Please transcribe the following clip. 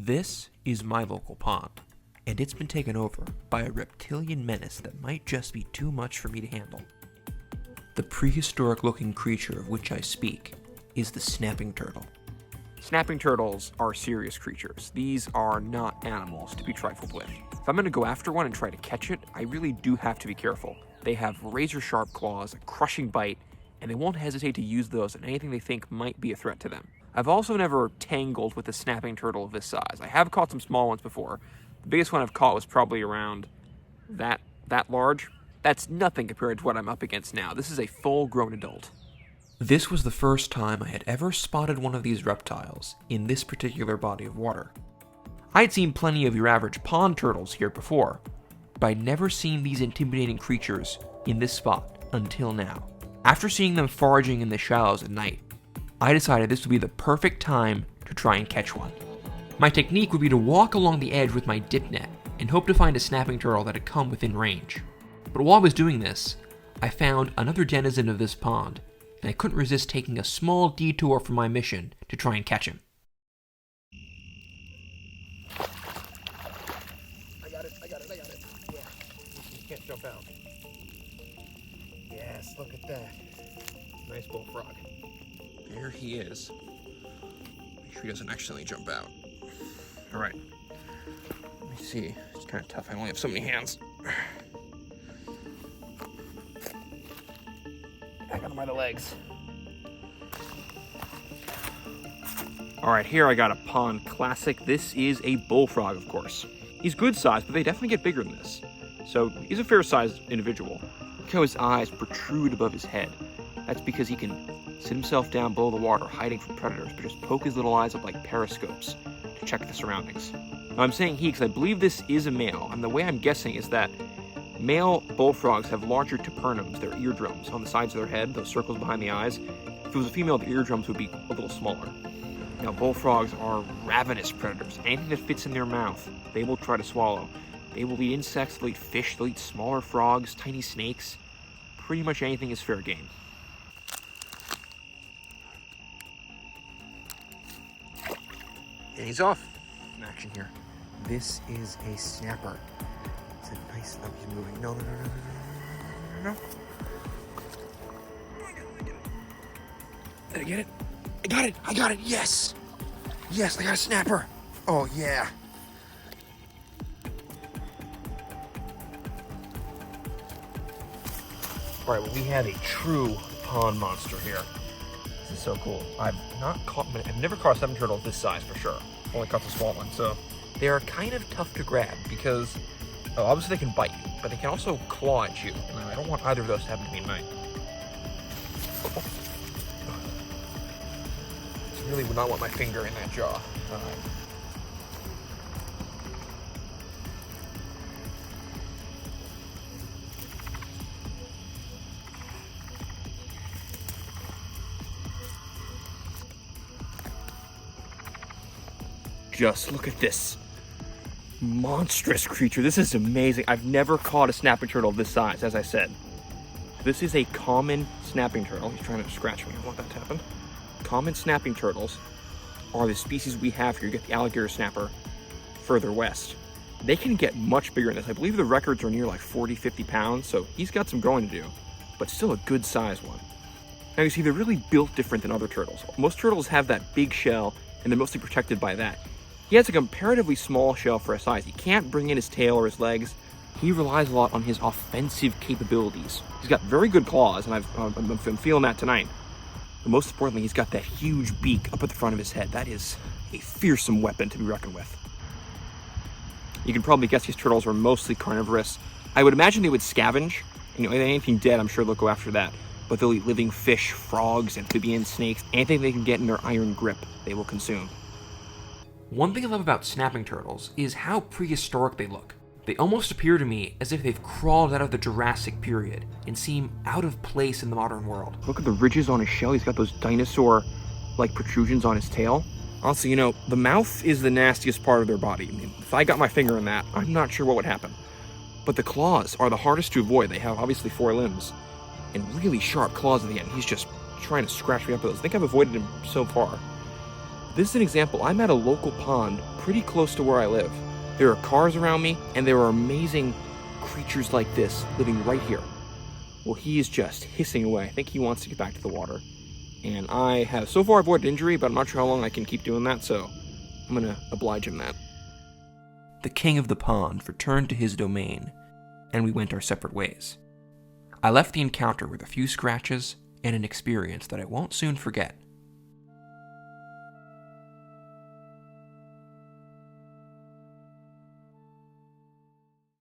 This is my local pond, and it's been taken over by a reptilian menace that might just be too much for me to handle. The prehistoric-looking creature of which I speak is the snapping turtle. Snapping turtles are serious creatures. These are not animals to be trifled with. If I'm going to go after one and try to catch it, I really do have to be careful. They have razor-sharp claws, a crushing bite, and they won't hesitate to use those on anything they think might be a threat to them. I've also never tangled with a snapping turtle of this size. I have caught some small ones before. The biggest one I've caught was probably around that large. That's nothing compared to what I'm up against now. This is a full-grown adult. This was the first time I had ever spotted one of these reptiles in this particular body of water. I'd seen plenty of your average pond turtles here before, but I'd never seen these intimidating creatures in this spot until now. After seeing them foraging in the shallows at night, I decided this would be the perfect time to try and catch one. My technique would be to walk along the edge with my dip net and hope to find a snapping turtle that had come within range. But while I was doing this, I found another denizen of this pond, and I couldn't resist taking a small detour from my mission to try and catch him. I got it. Yeah. You can't jump out. Yes, look at that. Nice bullfrog. There he is. Make sure he doesn't accidentally jump out. Alright. Let me see. It's kind of tough. I only have so many hands. I got him by the legs. Alright, here I got a pond classic. This is a bullfrog, of course. He's good size, but they definitely get bigger than this. So he's a fair-sized individual. Look how his eyes protrude above his head. That's because he can sit himself down below the water, hiding from predators, but just poke his little eyes up like periscopes to check the surroundings. Now, I'm saying he because I believe this is a male, and the way I'm guessing is that male bullfrogs have larger tapernums, their eardrums, on the sides of their head, those circles behind the eyes. If it was a female, the eardrums would be a little smaller. Now, bullfrogs are ravenous predators. Anything that fits in their mouth, they will try to swallow. They will eat insects, they'll eat fish, they'll eat smaller frogs, tiny snakes. Pretty much anything is fair game. And he's off. In action here. This is a snapper. It's a nice, oh, he's moving. No. Did I get it? I got it, yes! Yes, I got a snapper! Oh, yeah. Alright, well, we have a true pond monster here. This is so cool. I've never caught a snapping turtle this size for sure. Only caught the small one, so they are kind of tough to grab because obviously they can bite you, but they can also claw at you, and I don't want either of those to happen to me tonight. I really would not want my finger in that jaw. Just look at this monstrous creature. This is amazing. I've never caught a snapping turtle this size, as I said. This is a common snapping turtle. He's trying to scratch me. I don't want that to happen. Common snapping turtles are the species we have here. You get the alligator snapper further west. They can get much bigger than this. I believe the records are near like 40, 50 pounds, so he's got some growing to do, but still a good size one. Now you see, they're really built different than other turtles. Most turtles have that big shell, and they're mostly protected by that. He has a comparatively small shell for his size. He can't bring in his tail or his legs. He relies a lot on his offensive capabilities. He's got very good claws, and I'm feeling that tonight. But most importantly, he's got that huge beak up at the front of his head. That is a fearsome weapon to be reckoned with. You can probably guess these turtles are mostly carnivorous. I would imagine they would scavenge. Anything dead, I'm sure they'll go after that. But they'll eat living fish, frogs, amphibians, snakes. Anything they can get in their iron grip, they will consume. One thing I love about snapping turtles is how prehistoric they look. They almost appear to me as if they've crawled out of the Jurassic period and seem out of place in the modern world. Look at the ridges on his shell. He's got those dinosaur-like protrusions on his tail. Honestly, the mouth is the nastiest part of their body. I mean, if I got my finger in that, I'm not sure what would happen. But the claws are the hardest to avoid. They have obviously 4 limbs and really sharp claws at the end. He's just trying to scratch me up with those. I think I've avoided him so far. This is an example. I'm at a local pond pretty close to where I live. There are cars around me, and there are amazing creatures like this living right here. Well, he is just hissing away. I think he wants to get back to the water. And I have so far avoided injury, but I'm not sure how long I can keep doing that, so I'm gonna oblige him that. The king of the pond returned to his domain, and we went our separate ways. I left the encounter with a few scratches and an experience that I won't soon forget.